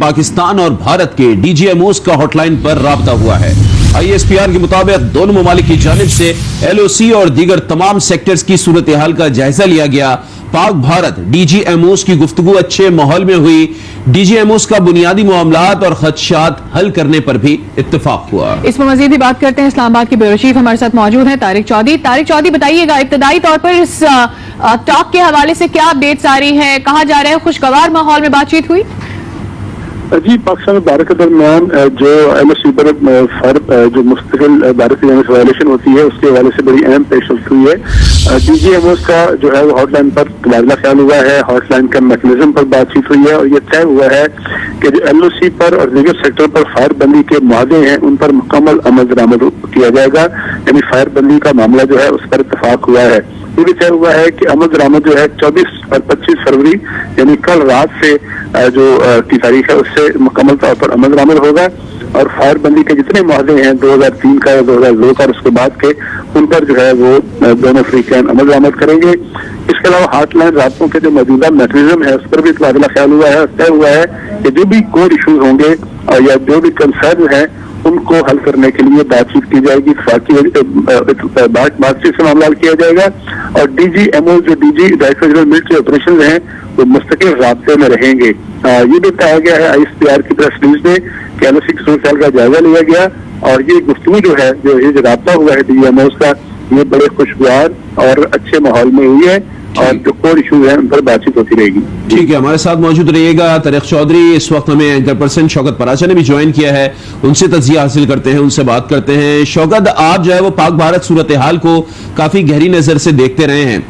पाकिस्तान और भारत के DGMOs का हॉटलाइन पर राब्ता हुआ है। ISPR के मुताबिक दोनों ममालिक की जानिब से LOC और दीगर तमाम सेक्टर्स की सूरत हाल का जायजा लिया गया। पाक भारत DGMOs की गुफ्तगू अच्छे माहौल में हुई। DGMOs का बुनियादी मामलात और खदशात हल करने पर भी इत्तेफाक हुआ। इस पर मजीद भी बात करते हैं। इस्लामाबाद के ब्यूरो चीफ हमारे साथ मौजूद हैं तारिक चौधरी। तारिक चौधरी, बताइएगा इब्तदाई तौर पर इस टॉक के हवाले से क्या अपडेट्स आ रही है, कहा जा रहा है खुशगवार माहौल में बातचीत हुई? जी, पाकिस्तान और भारत के दरमियान जो LOC पर जो मुस्तकिल भारत की वायलेशन होती है उसके हवाले से बड़ी अहम पेशरफ हुई है। DGMOs का जो है वो हॉटलाइन पर तबादला ख्याल हुआ है, हॉटलाइन का मैकेनिज्म पर बातचीत हुई है और ये तय हुआ है कि जो LOC पर और दीगर सेक्टर पर फायर बंदी के मुआहदे हैं उन पर मुकम्मल अमल दरामद किया जाएगा। यानी फायर बंदी का मामला जो है उस पर इत्तफाक हुआ है। ये भी तय हुआ है कि अमल दरामद जो है 24 और 25 फरवरी यानी कल रात से जो की तारीख है उससे मुकम्मल तौर पर अमल दरामद होगा और फायर बंदी के जितने मुआहदे हैं 2003 का या 2002 का और उसके बाद के उन पर जो है वो दोनों अफ्रीकन अमल दरामद करेंगे। इसके अलावा हॉटलाइन राब्तों के जो मौजूदा मैकेनिज्म है उस पर भी तबादला ख्याल हुआ है। तय हुआ है कि जो भी कोड इशूज होंगे और या जो भी कंसर्न है उनको हल करने के लिए बातचीत की जाएगी, बातचीत से मामला किया जाएगा और DGMO जो डायरेक्टर जनरल मिलिट्री ऑपरेशन हैं वो मुस्तकिल राब्ते में रहेंगे। ये भी बताया गया है ISPR की प्रेस रिलीज में कि LOC की सूरत हाल का जायजा लिया गया और ये गुफ्तगू जो है जो ये जो राब्ता हुआ है DGMOs का ये बड़े खुशगवार और अच्छे माहौल में हुई है और जो कोर इशूज हैं उन पर बातचीत होती रहेगी। ठीक है, हमारे साथ मौजूद रहिएगा तारिक चौधरी। इस वक्त हमें एंकर पर्सन शौकत पराचा ने भी ज्वाइन किया है, उनसे तज्जिया हासिल करते हैं, उनसे बात करते हैं। शौकत, आप जो है वो पाक भारत सूरत हाल को काफी गहरी नजर से देखते रहे हैं,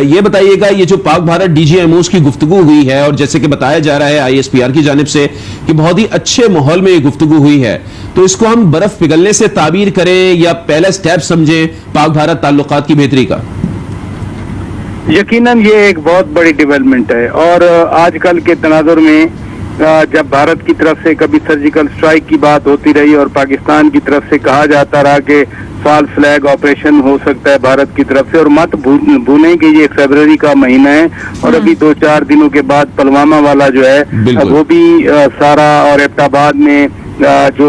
ये बताइएगा ये जो पाक भारत DGMOs की गुफ्तगू हुई है और जैसे कि बताया जा रहा है ISPR की जानिब से कि बहुत ही अच्छे माहौल में ये गुफ्तगू हुई है, तो इसको हम बर्फ पिघलने से ताबीर करें या पहला स्टेप समझें पाक भारत ताल्लुकात की बेहतरी का? यकीनन ये एक बहुत बड़ी डेवलपमेंट है और आजकल के तनाजुर में जब भारत की तरफ से कभी सर्जिकल स्ट्राइक की बात होती रही और पाकिस्तान की तरफ से कहा जाता रहा कि फॉल्स फ्लैग ऑपरेशन हो सकता है भारत की तरफ से, और मत भूलें कि ये फरवरी का महीना है और अभी 2-4 दिनों के बाद पुलवामा वाला जो है वो भी सारा और एबटाबाद में जो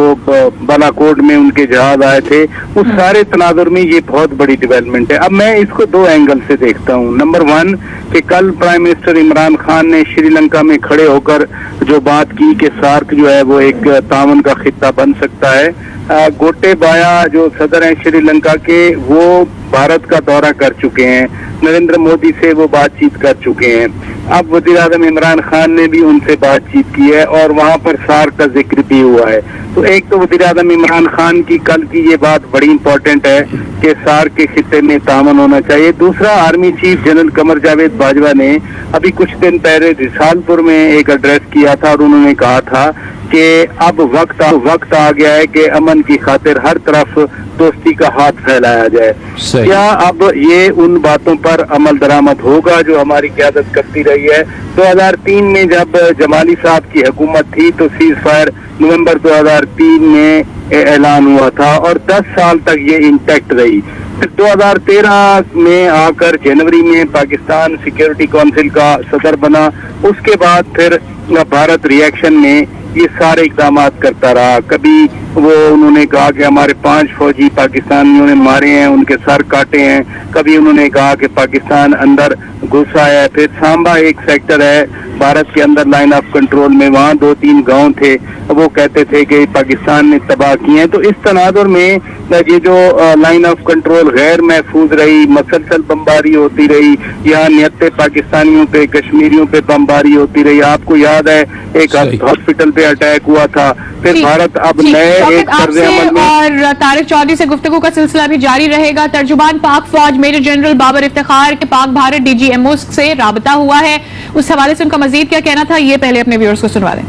बालाकोट में उनके जहाज आए थे उस सारे तनाजुर में ये बहुत बड़ी डेवलपमेंट है। अब मैं इसको 2 एंगल से देखता हूँ। नंबर 1 कि कल प्राइम मिनिस्टर इमरान खान ने श्रीलंका में खड़े होकर जो बात की कि सार्क जो है वो एक तावन का खित्ता बन सकता है। गोटेबाया जो सदर हैं श्रीलंका के वो भारत का दौरा कर चुके हैं, नरेंद्र मोदी से वो बातचीत कर चुके हैं। अब वज़ीर आज़म इमरान खान ने भी उनसे बातचीत की है और वहाँ पर सार्क का जिक्र भी हुआ है। तो एक तो वज़ीर आज़म इमरान खान की कल की ये बात बड़ी इंपॉर्टेंट है कि सार्क के खित्ते में तामन होना चाहिए। दूसरा, army chief general Qamar Javed Bajwa ने अभी कुछ दिन पहले रिसालपुर में एक एड्रेस किया था और उन्होंने कहा था कि अब वक्त आ गया है कि अमन की खातिर हर तरफ दोस्ती का हाथ फैलाया जाए। क्या अब ये उन बातों पर अमल दरामद होगा जो हमारी क़यादत करती रही है? 2003 में जब जमाली साहब की हुकूमत थी तो सीज फायर नवंबर 2003 में ऐलान हुआ था और 10 साल तक ये इंटैक्ट रही। फिर 2013 में आकर जनवरी में पाकिस्तान सिक्योरिटी काउंसिल का सदर बना, उसके बाद फिर भारत रिएक्शन में ये सारे इक़दाम करता रहा। कभी वो उन्होंने कहा कि हमारे 5 फौजी पाकिस्तानियों ने मारे हैं, उनके सर काटे हैं। कभी उन्होंने कहा कि पाकिस्तान अंदर घुसा है। फिर सांबा एक सेक्टर है भारत के अंदर लाइन ऑफ कंट्रोल में, वहाँ 2-3 गांव थे, वो कहते थे कि पाकिस्तान ने तबाह किए हैं। तो इस तनाजुर में ये जो लाइन ऑफ कंट्रोल गैर महफूज रही, मसलसल बमबारी होती रही, यहाँ नियते पाकिस्तानियों पे कश्मीरियों पे बमबारी होती रही। आपको याद है एक हॉस्पिटल पे अटैक हुआ था। फिर भारत अब नए एक तर्ज़ अमल में। और तारिक चौधरी से गुफ्तगू का सिलसिला भी जारी रहेगा। तर्जुमान पाक फौज मेजर जनरल बाबर इफ्तिखार के पाक भारत DGMOs से राबता हुआ है, उस हवाले से उनका मजीद क्या कहना था ये पहले अपने व्यूअर्स को सुनवा दें।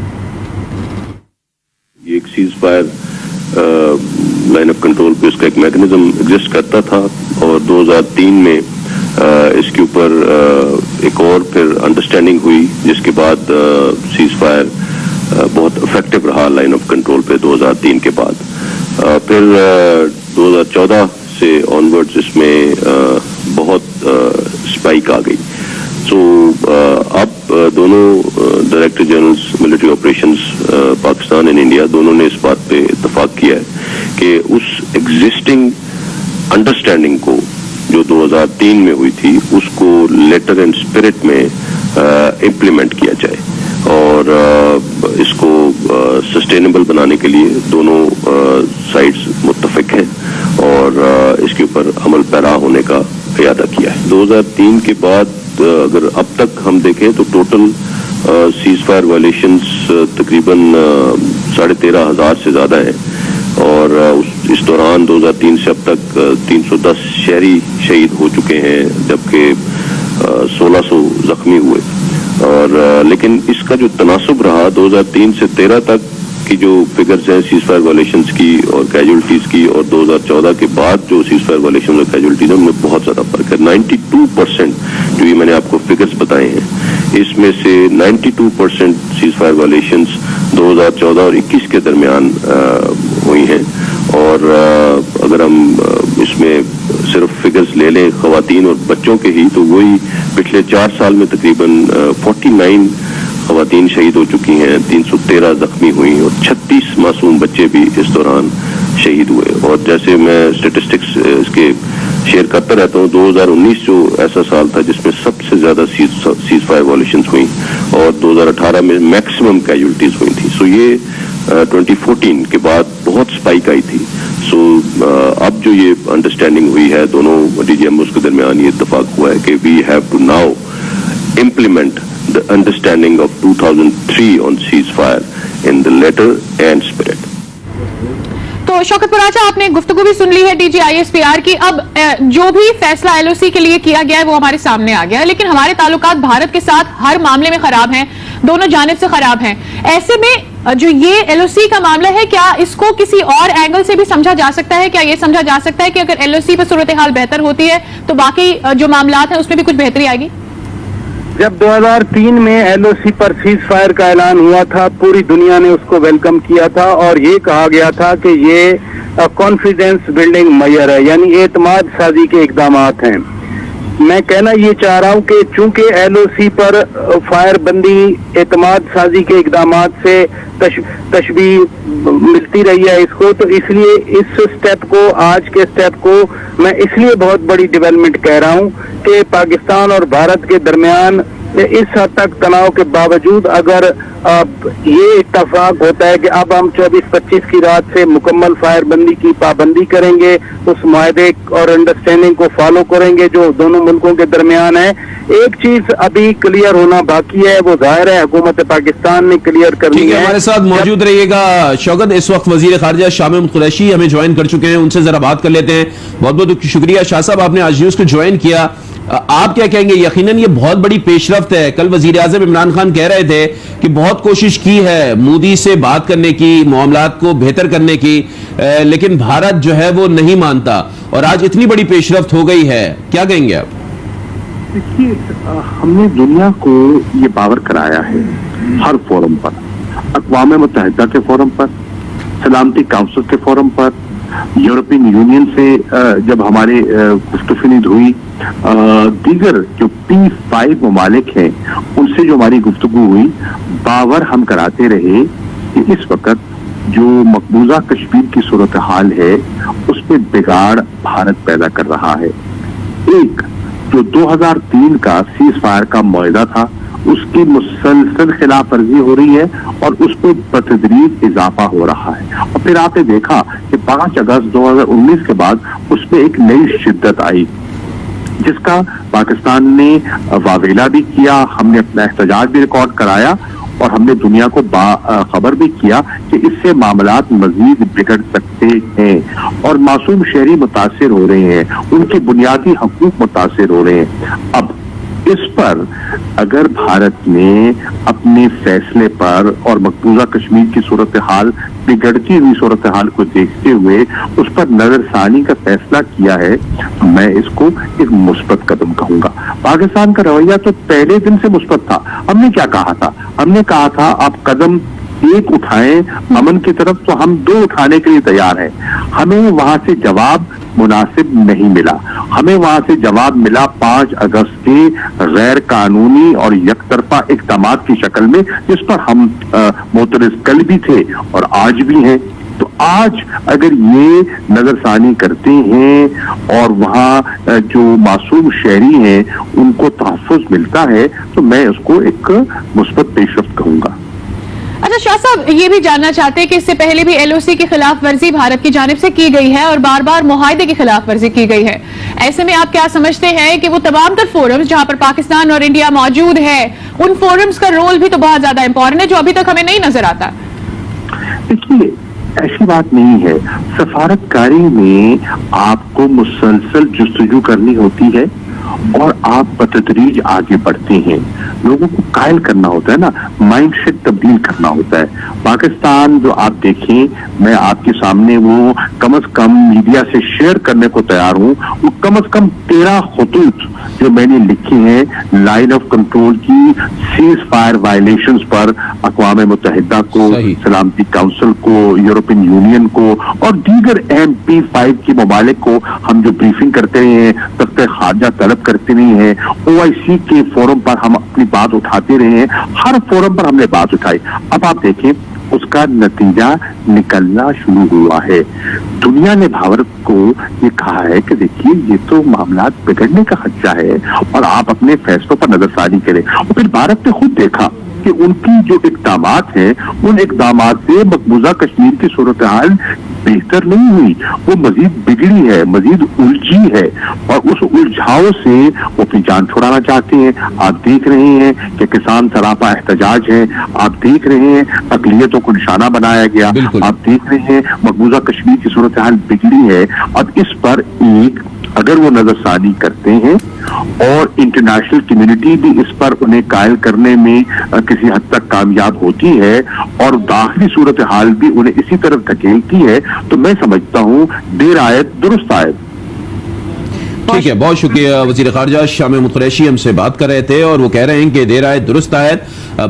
एक cease fire line of control पे उसका एक मैकेनिज्म एग्जिस्ट करता था और 2003 में इसके ऊपर एक और फिर अंडरस्टैंडिंग हुई जिसके बाद सीज फायर बहुत इफेक्टिव रहा लाइन ऑफ कंट्रोल पे 2003 के बाद। फिर 2014 से ऑनवर्ड्स इसमें बहुत स्पाइक आ गई। तो अब दोनों director generals military operations existing understanding को जो 2003 में हुई थी उसको लेटर एंड स्पिरिट में इम्प्लीमेंट किया जाए और इसको सस्टेनेबल बनाने के लिए दोनों साइड्स मुत्तफिक हैं और इसके ऊपर अमल पैरा होने का इरादा किया है। 2003 के बाद अगर अब तक हम देखें तो टोटल सीज फायर वायलेशंस तकरीबन 13,500 से ज़्यादा हैं और इस दौरान 2003 से अब तक 310 शहरी शहीद हो चुके हैं जबकि 1600 जख्मी हुए और लेकिन इसका जो तनासुब रहा 2003 से 13 तक की जो फिगर्स हैं सीज फायर वायलेशंस की और कैजुअल्टीज की और 2014 के बाद जो सीज फायर वायलेशन और कैजुअल्टीज है उनमें बहुत ज़्यादा फर्क है। 92% जो ये मैंने आपको फिगर्स बताए हैं इसमें से 92% सीज फायर वायलेशंस 2014 और 21 के दरमियान हुई हैं और अगर हम इसमें सिर्फ फिगर्स ले लें खवातीन और बच्चों के ही तो वही पिछले 4 साल में तकरीबन 49 खवातीन शहीद हो चुकी हैं, 313 जख्मी हुई और 36 मासूम बच्चे भी इस दौरान शहीद हुए। और जैसे मैं स्टेटिस्टिक्स इसके शेयर करता रहता हूँ 2019 जो ऐसा साल था जिसमें सबसे ज्यादा सीज फायर वायलेशंस हुई और 2018 में मैक्सिमम कैजुअल्टीज हुई थी। सो ये 2014 के बाद बहुत स्पाइक आई थी। सो अब जो ये अंडरस्टैंडिंग हुई है दोनों डीजीएमओस के दरमियान ये इत्तेफाक हुआ है कि we have to now implement the understanding of 2003 on ceasefire in the letter and spirit. तो शौकत पराचा आपने गुफ्तगू भी सुन ली है DGISPR की। अब जो भी फैसला LOC के लिए किया गया है वो हमारे सामने आ गया है, लेकिन हमारे ताल्लुकात भारत के साथ हर मामले में खराब हैं, दोनों जानिब से खराब हैं। ऐसे में जो ये LOC का मामला है क्या इसको किसी और एंगल से भी समझा जा सकता है? क्या ये समझा जा सकता है कि अगर LOC पर सूरत हाल बेहतर होती है तो बाकी जो मामलात हैं उसमें भी कुछ बेहतरी आएगी? जब 2003 में LOC पर सीज फायर का ऐलान हुआ था पूरी दुनिया ने उसको वेलकम किया था और ये कहा गया था कि ये कॉन्फिडेंस बिल्डिंग मेजर है, यानी एतमाद साजी के इकदामात हैं। मैं कहना ये चाह रहा हूँ कि चूंकि LOC पर फायर बंदी एतमाद साजी के इकदामात से तशबीह मिलती रही है इसको, तो इसलिए इस स्टेप को आज के स्टेप को मैं इसलिए बहुत बड़ी डेवलपमेंट कह रहा हूँ कि पाकिस्तान और भारत के दरमियान इस हद तक तनाव के बावजूद अगर ये इत्तफाक होता है कि अब हम 24-25 की रात से मुकम्मल फायर बंदी की पाबंदी करेंगे, उस मुआहदे और अंडरस्टैंडिंग को फॉलो करेंगे जो दोनों मुल्कों के दरमियान है। एक चीज अभी क्लियर होना बाकी है, वो जाहिर है हुकूमत पाकिस्तान ने क्लियर करनी है। हमारे साथ मौजूद रहिएगा शौकत। इस वक्त वजीर खारजा शाह महमूद कुरैशी हमें ज्वाइन कर चुके हैं, उनसे जरा बात कर लेते हैं। बहुत बहुत शुक्रिया शाह साहब, आपने आज न्यूज को ज्वाइन किया। आप क्या कहेंगे? यकीनन ये बहुत बड़ी पेशरफ्त है। कल वजीर आज़म इमरान खान कह रहे थे कि बहुत कोशिश की है मोदी से बात करने की, मामलात को बेहतर करने की, लेकिन भारत जो है वो नहीं मानता और आज इतनी बड़ी पेशरफ्त हो गई है, क्या कहेंगे आप? देखिए, हमने दुनिया को ये बावर कराया है हर फोरम पर, अक़वाम मुत्तहिदा के फोरम पर, सलामती काउंसिल के फोरम पर, यूरोपियन यूनियन से जब हमारे गुफ्तगू हुई, दीगर जो P5 ममालिक हैं उनसे जो हमारी गुफ्तगू हुई, बावर हम कराते रहे कि इस वक्त जो मकबूजा कश्मीर की सूरत हाल है उसमें बिगाड़ भारत पैदा कर रहा है। एक जो 2003 का सीज फायर का मुआहदा था उसकी मुसलसल खिलाफ वर्जी हो रही है और उस पर बतदरीज इजाफा हो रहा है। और फिर आपने देखा कि 5 अगस्त 2019 के बाद उसमें एक नई शिद्दत आई जिसका पाकिस्तान ने वावेला भी किया, हमने अपना एहतजाज भी रिकॉर्ड कराया और हमने दुनिया को खबर भी किया कि इससे मामलात मजीद बिगड़ सकते हैं और मासूम शहरी मुतासिर हो रहे हैं, उनके बुनियादी हकूक मुतासिर हो रहे हैं। अब इस पर अगर भारत ने अपने फैसले पर और मकबूजा कश्मीर की सूरत हाल, बिगड़ती हुई सूरत हाल को देखते हुए उस पर नजरसानी का फैसला किया है, मैं इसको एक मुस्बत कदम कहूंगा। पाकिस्तान का रवैया तो पहले दिन से मुस्बत था। हमने क्या कहा था? हमने कहा था आप कदम एक उठाएं अमन की तरफ तो हम 2 उठाने के लिए तैयार हैं। हमें वहां से जवाब मुनासिब नहीं मिला, हमें वहां से जवाब मिला 5 अगस्त के गैर कानूनी और यकतरफा इक़दामात की शक्ल में, जिस पर हम मोतरज़ कल भी थे और आज भी हैं। تو آج اگر یہ نظر ثانی کرتے ہیں اور وہاں جو معصوم شہری ہیں ان کو تحفظ ملتا ہے تو میں اس کو ایک مثبت پیش رفت کہوں گا. اچھا شاہ صاحب، یہ بھی جاننا چاہتے ہیں کہ اس سے پہلے بھی ایل او سی کی خلاف ورزی بھارت کی جانب سے کی گئی ہے اور بار بار معاہدے کی خلاف ورزی کی گئی ہے. ایسے میں آپ کیا سمجھتے ہیں کہ وہ تمام تر فورمز جہاں پر پاکستان اور انڈیا موجود ہے، ان فورمز کا رول بھی تو بہت زیادہ امپورٹنٹ ہے جو ابھی تک ہمیں نہیں نظر آتا؟ دیکھیے ایسی بات نہیں ہے. سفارتکاری میں آپ کو مسلسل جستجو کرنی ہوتی ہے اور آپ بتدریج آگے بڑھتے ہیں. لوگوں کو قائل کرنا ہوتا ہے نا، مائنڈ سیٹ تبدیل کرنا ہوتا ہے. پاکستان جو آپ دیکھیں، میں آپ کے سامنے وہ کم از کم میڈیا سے شیئر کرنے کو تیار ہوں، وہ کم از کم 13 خطوط جو میں نے لکھے ہیں لائن آف کنٹرول کی سیز فائر وائلیشنز پر اقوام متحدہ کو، سلامتی کونسل کو، یورپین یونین کو اور دیگر MP5 کے ممالک کو ہم جو بریفنگ کرتے رہے ہیں، تختہ خارجہ طلب کرتے نہیں ہیں، OIC کے فورم پر ہم اپنی بات اٹھاتے رہے ہیں، ہر فورم پر ہم نے بات اٹھائی. اب آپ دیکھیں اس کا نتیجہ نکلنا شروع ہوا ہے. دنیا نے بھارت کو یہ کہا ہے کہ دیکھیے یہ تو معاملات بگڑنے کا خدشہ ہے اور آپ اپنے فیصلوں پر نظر ثانی کریں. اور پھر بھارت نے خود دیکھا کہ ان کی جو اقدامات ہیں ان اقدامات سے مقبوضہ کشمیر کی صورتحال بہتر نہیں ہوئی، وہ مزید بگڑی ہے، مزید الجھی ہے اور اس الجھاؤ سے وہ اپنی جان چھڑانا چاہتے ہیں. آپ دیکھ رہے ہیں کہ کسان سراپا احتجاج ہے، آپ دیکھ رہے ہیں اقلیتوں کو نشانہ بنایا گیا، آپ دیکھ رہے ہیں مقبوضہ کشمیر کی صورتحال بگڑی ہے. اب اس پر ایک اگر وہ نظر ثانی کرتے ہیں اور انٹرنیشنل کمیونٹی بھی اس پر انہیں قائل کرنے میں کسی حد تک کامیاب ہوتی ہے اور داخلی صورتحال بھی انہیں اسی طرف دھکیلتی ہے، تو میں سمجھتا ہوں دیر آیت درست آیت. ٹھیک ہے، بہت شکریہ. وزیر خارجہ شاہ محمود قریشی ہم سے بات کر رہے تھے اور وہ کہہ رہے ہیں کہ دیر آیت درست آیت.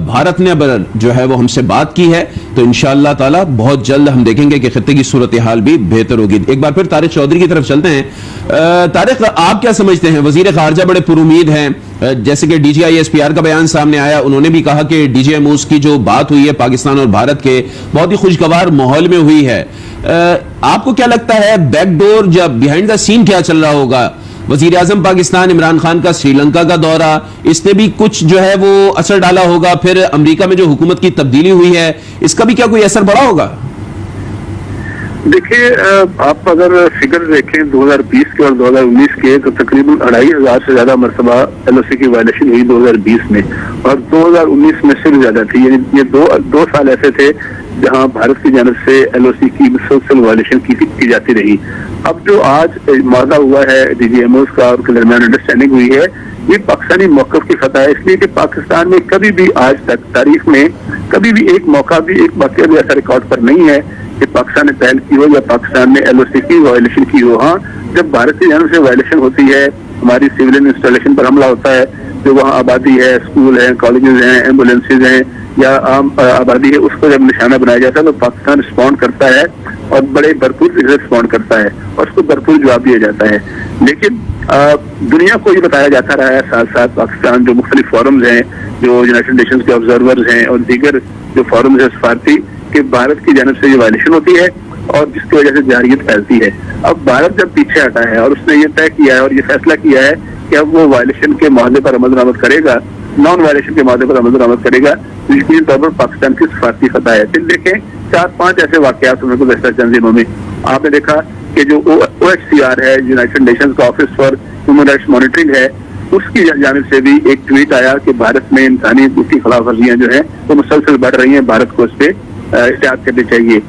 بھارت نے اب جو ہے وہ ہم سے بات کی ہے تو انشاءاللہ تعالی بہت جلد ہم دیکھیں گے کہ خطے کی صورتحال بھی بہتر ہوگی. ایک بار پھر طارق چودھری کی طرف چلتے ہیں. طارق، آپ کیا سمجھتے ہیں؟ وزیر خارجہ بڑے پر امید ہیں، جیسے کہ DGISPR کا بیان سامنے آیا، انہوں نے بھی کہا کہ DGMOs کی جو بات ہوئی ہے پاکستان اور بھارت کے بہت ہی خوشگوار ماحول میں ہوئی ہے. آپ کو کیا لگتا ہے بیک ڈور یا بیہائنڈ دا سین کیا چل رہا ہوگا؟ وزیر اعظم پاکستان عمران خان کا سری لنکا کا دورہ، اس نے بھی کچھ جو ہے وہ اثر ڈالا ہوگا. پھر امریکہ میں جو حکومت کی تبدیلی ہوئی ہے اس کا بھی کیا کوئی اثر پڑا ہوگا؟ دیکھیے آپ اگر فگر دیکھیں 2020 کے اور 2019 کے تو تقریباً 2500 سے زیادہ مرتبہ LOC کی وائلیشن ہوئی 2020 میں اور 2019 میں سے بھی زیادہ تھی. یعنی یہ دو سال ایسے تھے جہاں بھارت کی جانب سے LOC کی مسلسل وائلیشن کی جاتی رہی. اب جو آج معاہدہ ہوا ہے DGMOs کا اور کے درمیان انڈرسٹینڈنگ ہوئی ہے، یہ پاکستانی موقف کی فتح ہے، اس لیے کہ پاکستان میں کبھی بھی آج تک تاریخ میں کبھی بھی ایک موقع بھی ایک واقعہ بھی ایسا ریکارڈ پر نہیں ہے کہ پاکستان نے پہل کی ہو یا پاکستان نے LOC کی وائلیشن کی ہو. ہاں جب بھارت کی جانب سے وائلیشن ہوتی ہے، ہماری سیولین انسٹالیشن پر حملہ ہوتا ہے، جو وہاں آبادی ہے، اسکول ہیں، کالجز ہیں، ایمبولینسز ہیں یا عام آبادی ہے، اس کو جب نشانہ بنایا جاتا ہے تو پاکستان رسپونڈ کرتا ہے اور بڑے بھرپور رسپونڈ کرتا ہے اور اس کو بھرپور جواب دیا جاتا ہے. لیکن دنیا کو یہ بتایا جاتا رہا ہے ساتھ ساتھ پاکستان جو مختلف فورمز ہیں، جو یونائیٹڈ نیشنز کے آبزرورز ہیں اور دیگر جو فورمز ہیں سفارتی، کہ بھارت کی جانب سے یہ وائلیشن ہوتی ہے اور جس کی وجہ سے جارحیت پھیلتی ہے. اب بھارت جب پیچھے ہٹا ہے اور اس نے یہ طے کیا ہے اور یہ فیصلہ کیا ہے کہ اب وہ وائلیشن کے معاہدے پر عمل درآمد کرے گا، نان وائلیشن کے معاہدے پر عمل درآمد کرے گا، تو یقینی طور پر پاکستان کی سفارتی فتح ہے. پھر دیکھیں 4-5 ایسے واقعات ہمیں گزشتہ چند دنوں میں آپ نے دیکھا کہ جو OHCR ہے، یونائیٹڈ نیشنز کا office for human rights monitoring ہے، اس کی جانب سے بھی ایک ٹویٹ آیا کہ بھارت میں انسانی حقوق کی خلاف ورزیاں جو ہیں وہ مسلسل بڑھ رہی ہیں، بھارت کو اس پہ احتیاط کرنی چاہیے.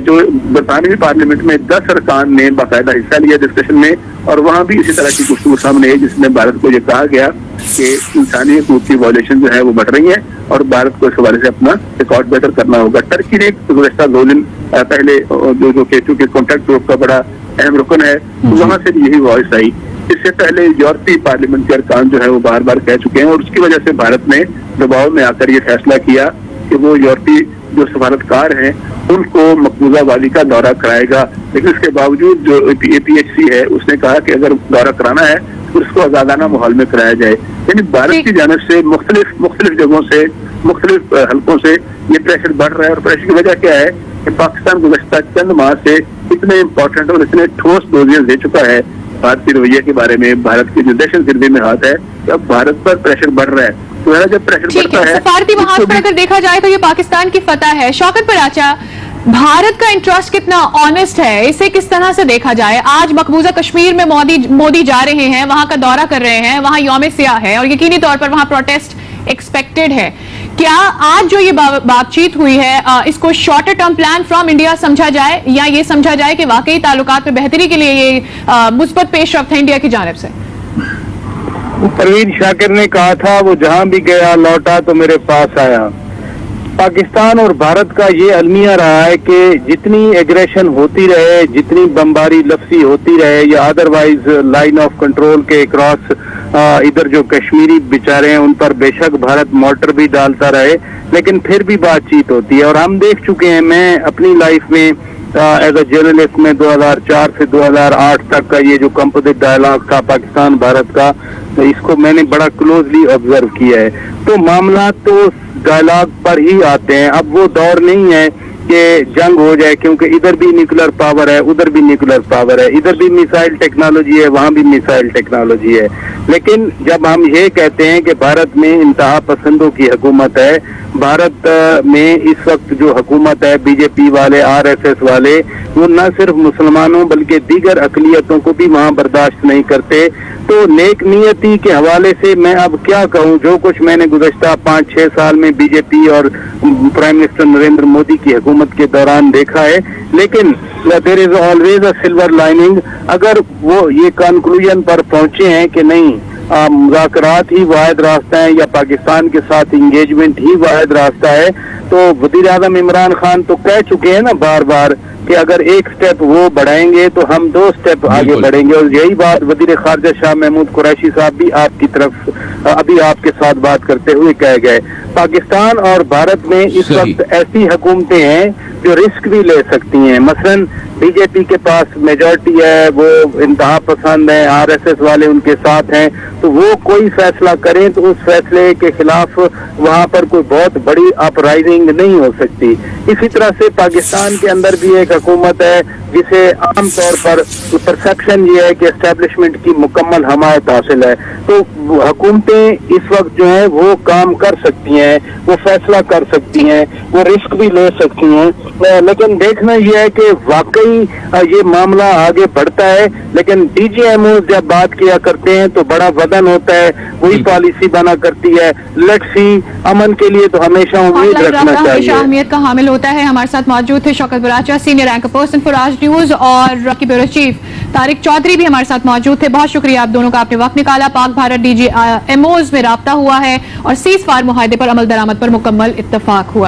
جو برطانوی پارلیمنٹ میں 10 ارکان نے باقاعدہ حصہ لیا ڈسکشن میں اور وہاں بھی اسی طرح کی گفتگو سامنے آئی جس میں بھارت کو یہ کہا گیا کہ انسانی حقوق کی وائلیشن جو ہے وہ بڑھ رہی ہیں اور بھارت کو اس حوالے سے اپنا ریکارڈ بہتر کرنا ہوگا. ٹرکی نے گزشتہ 2 دن پہلے جو کہ چونکہ کانٹیکٹ گروپ کا بڑا اہم رکن ہے، وہاں سے یہی وائس آئی. اس سے پہلے یورپی پارلیمنٹ کے ارکان جو ہے وہ بار بار کہہ چکے ہیں اور اس کی وجہ سے بھارت نے دباؤ میں آ کر یہ فیصلہ کیا کہ وہ یورپی جو سفارتکار ہیں ان کو مقبوضہ والی کا دورہ کرائے گا. لیکن اس کے باوجود جو APHC ہے اس نے کہا کہ اگر دورہ کرانا ہے تو اس کو آزادانہ ماحول میں کرایا جائے. یعنی بھارت کی جانب سے مختلف جگہوں سے مختلف حلقوں سے یہ پریشر بڑھ رہا ہے اور پریشر کی وجہ کیا ہے کہ پاکستان گزشتہ چند ماہ سے اتنے امپورٹنٹ اور اتنے ٹھوس ڈوزیاں دے چکا ہے بھارتی رویے کے بارے میں، بھارت کی جو دہشت گردی میں ہاتھ ہے، کہ اب بھارت پر پریشر بڑھ رہا ہے. تو جب پریشر ٹھیک بڑھتا ہے، ہے سفارتی محاذ پر اگر دیکھا جائے تو یہ پاکستان کی فتح ہے. شوکت پراچا، بھارت کا انٹرسٹ کتنا آنےسٹ ہے، اسے کس طرح سے دیکھا جائے؟ آج مقبوضہ کشمیر میں مودی جا رہے ہیں، وہاں کا دورہ کر رہے ہیں، وہاں یوم سیاہ ہے اور یقینی طور پر وہاں پروٹیسٹ ایکسپیکٹڈ ہے. کیا آج جو یہ بات چیت ہوئی ہے اس کو shorter term plan from India سمجھا جائے، یا یہ سمجھا جائے کہ واقعی تعلقات میں بہتری کے لیے یہ مثبت پیش رفت ہے انڈیا کی جانب سے؟ پروین شاکر نے کہا تھا وہ جہاں بھی گیا لوٹا تو میرے پاس آیا. پاکستان اور بھارت کا یہ المیہ رہا ہے کہ جتنی ایگریشن ہوتی رہے، جتنی بمباری لفظی ہوتی رہے یا ادروائز لائن آف کنٹرول کے کراس ادھر جو کشمیری بیچارے ہیں ان پر بے شک بھارت مارٹر بھی ڈالتا رہے، لیکن پھر بھی بات چیت ہوتی ہے. اور ہم دیکھ چکے ہیں، میں اپنی لائف میں ایز اے جرنلسٹ میں 2004 سے 2008 تک کا یہ جو کمپوزٹ ڈائلاگ تھا پاکستان بھارت کا، اس کو میں نے بڑا کلوزلی آبزرو کیا ہے. تو معاملات تو ڈائلاگ پر ہی آتے ہیں. اب وہ دور نہیں ہے کہ جنگ ہو جائے، کیونکہ ادھر بھی نیوکلر پاور ہے، ادھر بھی نیوکلر پاور ہے، ادھر بھی میسائل ٹیکنالوجی ہے، وہاں بھی میسائل ٹیکنالوجی ہے. لیکن جب ہم یہ کہتے ہیں کہ بھارت میں انتہا پسندوں کی حکومت ہے، بھارت میں اس وقت جو حکومت ہے بی جے پی والے، آر ایس ایس والے، وہ نہ صرف مسلمانوں بلکہ دیگر اقلیتوں کو بھی وہاں برداشت نہیں کرتے، تو نیک نیتی کے حوالے سے میں اب کیا کہوں؟ جو کچھ میں نے گزشتہ 5-6 سال میں بی جے پی اور پرائم منسٹر نریندر مودی کی حکومت کے دوران دیکھا ہے، لیکن there is always a silver lining. اگر وہ یہ کنکلوژن پر پہنچے ہیں کہ نہیں مذاکرات ہی واحد راستہ ہے یا پاکستان کے ساتھ انگیجمنٹ ہی واحد راستہ ہے، تو وزیر اعظم عمران خان تو کہہ چکے ہیں نا بار بار کہ اگر ایک سٹیپ وہ بڑھائیں گے تو ہم 2 سٹیپ آگے بڑھیں گے. اور یہی بات وزیر خارجہ شاہ محمود قریشی صاحب بھی آپ کی طرف ابھی آپ کے ساتھ بات کرتے ہوئے کہہ گئے. پاکستان اور بھارت میں اس وقت ایسی حکومتیں ہیں جو رسک بھی لے سکتی ہیں. مثلاً بی جے پی کے پاس میجورٹی ہے، وہ انتہا پسند ہیں، آر ایس ایس والے ان کے ساتھ ہیں، تو وہ کوئی فیصلہ کریں تو اس فیصلے کے خلاف وہاں پر کوئی بہت بڑی اپرائزنگ نہیں ہو سکتی. اسی طرح سے پاکستان کے اندر بھی ایک حکومت ہے جسے عام طور پر پرسیپشن یہ ہے کہ اسٹیبلشمنٹ کی مکمل حمایت حاصل ہے. تو حکومتیں اس وقت جو ہیں وہ کام کر سکتی ہیں، وہ فیصلہ کر سکتی ہیں، وہ رسک بھی لے سکتی ہیں. لیکن دیکھنا یہ ہے کہ واقعی یہ معاملہ آگے بڑھتا ہے. لیکن ڈی جی ایم او جب بات کیا کرتے ہیں تو بڑا وزن ہوتا ہے، وہی پالیسی بنا کرتی ہے. لیٹس سی، امن کے لیے تو ہمیشہ امید رکھنا چاہیے، اہمیت کا حامل ہوتا ہے. ہمارے ساتھ موجود تھے Shaukat Paracha, senior anchor person for Aaj news, اور بیورو چیف طارق چودھری بھی ہمارے ساتھ موجود تھے. بہت شکریہ آپ دونوں کا، آپ نے وقت نکالا. Pak Bharat D G M Os میں رابطہ ہوا ہے اور سیز فائر معاہدے پر عمل درآمد پر مکمل اتفاق ہوا.